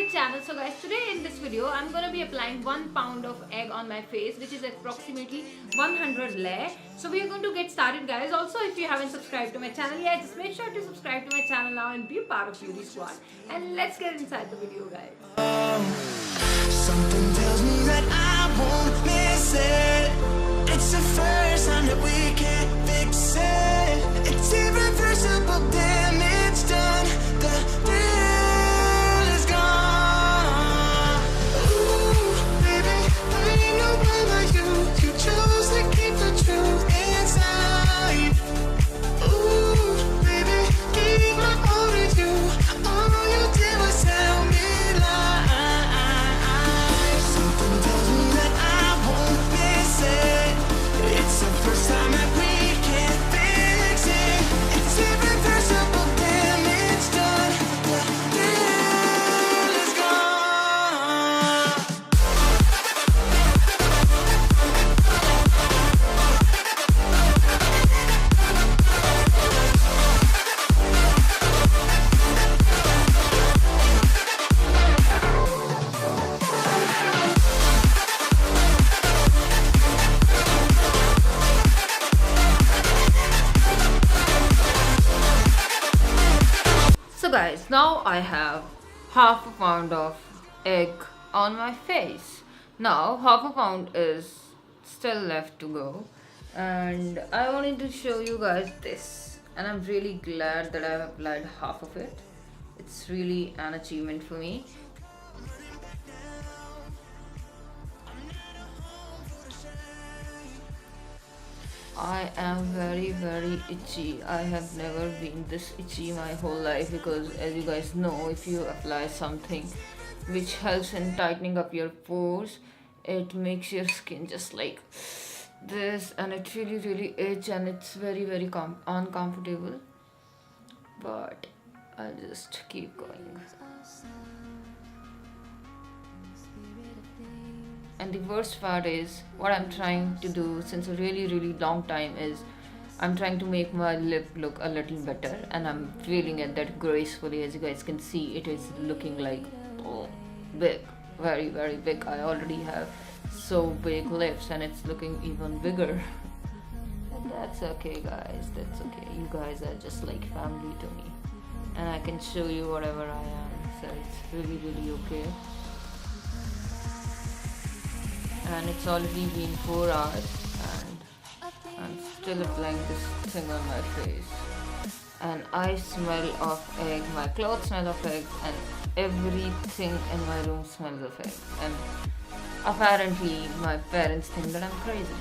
channel. So guys, today in this video I'm gonna be applying 1 pound of egg on my face, which is approximately 100 layer. So we are going to get started, guys. Also, if you haven't subscribed to my channel yet, just make sure to subscribe to my channel now and be a part of Beauty Squad. And let's get inside the video, guys. Something tells me that I won't miss it. It's the first time that we can't fix it. It's irreversible damage done. The thrill is gone. Ooh, baby, there ain't nobody like you. You chose to keep the truth inside. Ooh, baby, gave my all to you. All you did was tell me lies. Something tells me that I won't miss it. It's the first time that we can't fix it. It's irreversible damage done. The thrill is gone. So guys, now I have half a pound of egg on my face. Now half a pound is still left to go, and I wanted to show you guys this, and I'm really glad that I've applied half of it. It's really an achievement for me. I am very itchy. I have never been this itchy my whole life, because as you guys know, if you apply something which helps in tightening up your pores, it makes your skin just like this, and it really itch, and it's very uncomfortable, but I'll just keep going. And the worst part is, what I'm trying to do since a really long time is I'm trying to make my lip look a little better, and I'm feeling it that gracefully. As you guys can see, it is looking like big, very big. I already have so big lips, and it's looking even bigger. And that's okay, guys, that's okay. You guys are just like family to me, and I can show you whatever I am, so it's really okay. And it's already been 4 hours, and I'm still applying this thing on my face, and I smell of egg, my clothes smell of egg, and everything in my room smells of egg, and apparently my parents think that I'm crazy.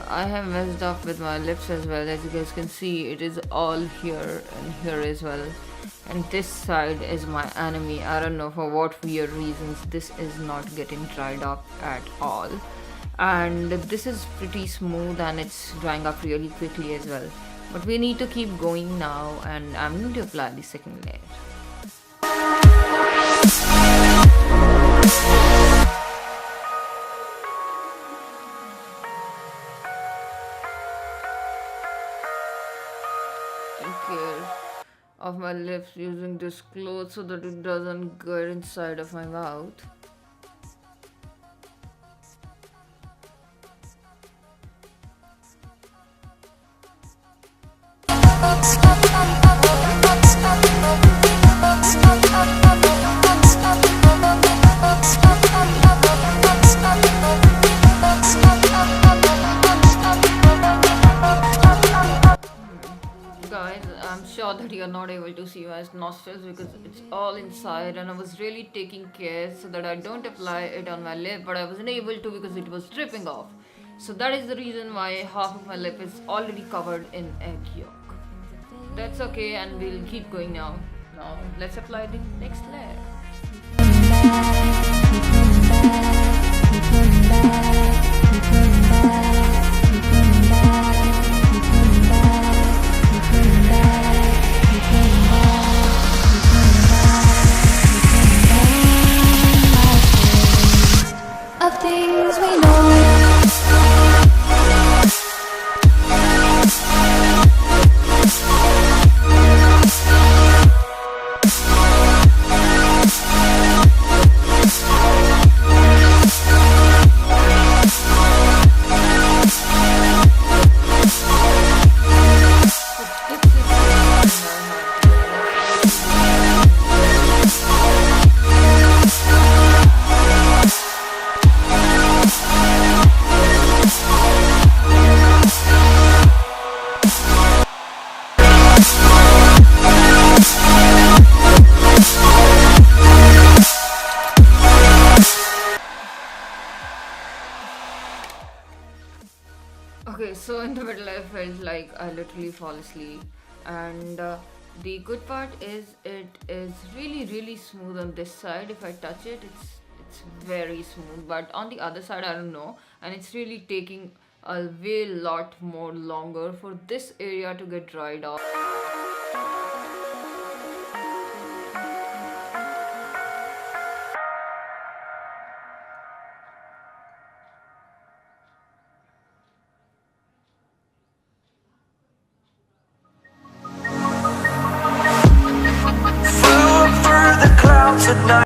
I have messed up with my lips as well. As you guys can see, it is all here and here as well, and this side is my enemy. I don't know for what weird reasons this is not getting dried up at all, and this is pretty smooth and it's drying up really quickly as well, but we need to keep going now, and I'm going to apply the second layer. Care of my lips using this cloth so that it doesn't get inside of my mouth. Guys, I'm sure that you're not able to see my nostrils because it's all inside, and I was really taking care so that I don't apply it on my lip, but I wasn't able to because it was dripping off. So that is the reason why half of my lip is already covered in egg yolk. That's okay, and we'll keep going now. Now let's apply the next layer. Of things Okay, so in the middle I felt like I literally fall asleep, and the good part is it is really smooth on this side. If I touch it, it's very smooth, but on the other side I don't know, and it's really taking a way lot more longer for this area to get dried off.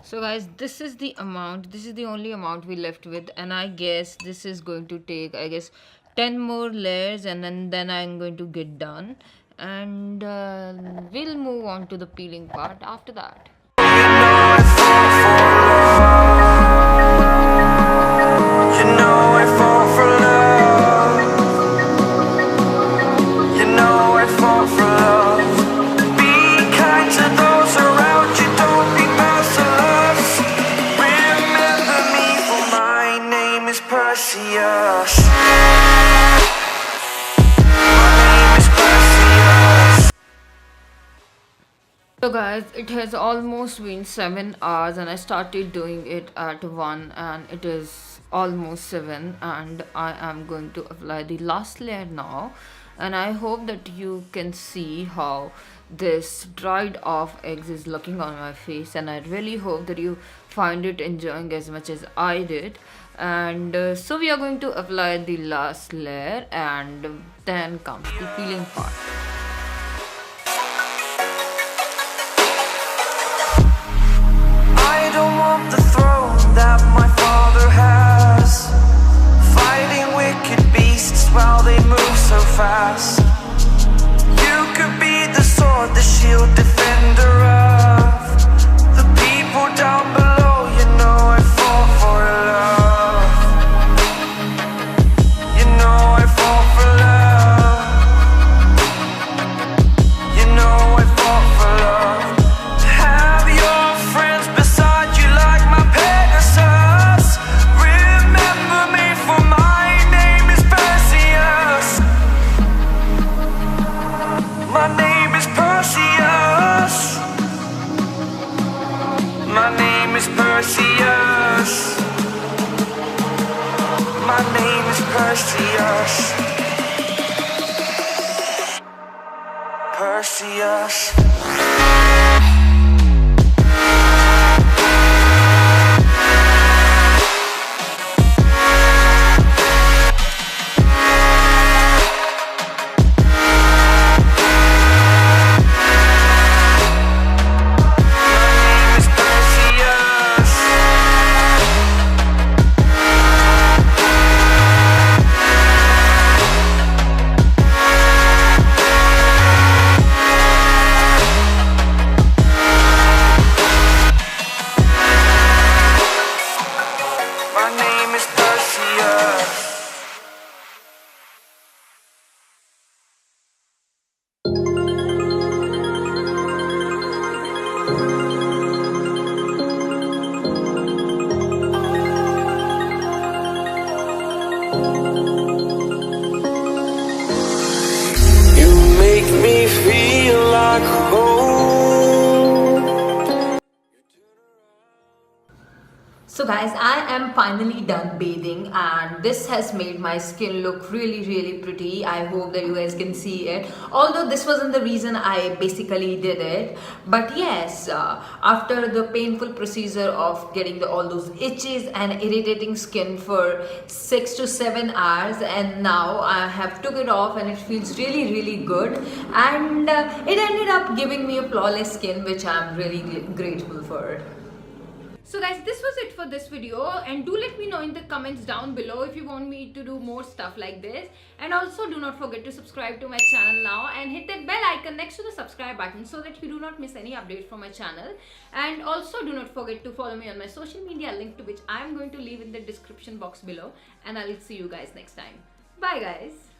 So guys, this is the amount, this is the only amount we left with, and I guess this is going to take, I guess, 10 more layers, and then I'm going to get done, and we'll move on to the peeling part after that. So guys, it has almost been 7 hours and I started doing it at 1 and it is almost 7, and I am going to apply the last layer now, and I hope that you can see how this dried off eggs is looking on my face, and I really hope that you find it enjoying as much as I did. And so we are going to apply the last layer, and then comes the peeling part. I don't want the throne that my father has, fighting wicked beasts while they move so fast. You could be the sword, the shield, defender of the people down below. You know I fall for love. You know I fall for love. You know I fall for love. Have your friends beside you like my Pegasus. Remember me, for my name is Perseus. My name is Perseus. My name is Perseus. My name is Perseus. Perseus. Me feel like home. So guys, I am finally done bathing, and this has made my skin look really pretty. I hope that you guys can see it, although this wasn't the reason I basically did it. But yes, after the painful procedure of getting all those itches and irritating skin for 6 to 7 hours, and now I have took it off and it feels really good, and it ended up giving me a flawless skin, which I'm really grateful for. So guys, this was it for this video, and do let me know in the comments down below if you want me to do more stuff like this. And also do not forget to subscribe to my channel now and hit that bell icon next to the subscribe button so that you do not miss any updates from my channel. And also do not forget to follow me on my social media, link to which I am going to leave in the description box below, and I'll see you guys next time. Bye guys.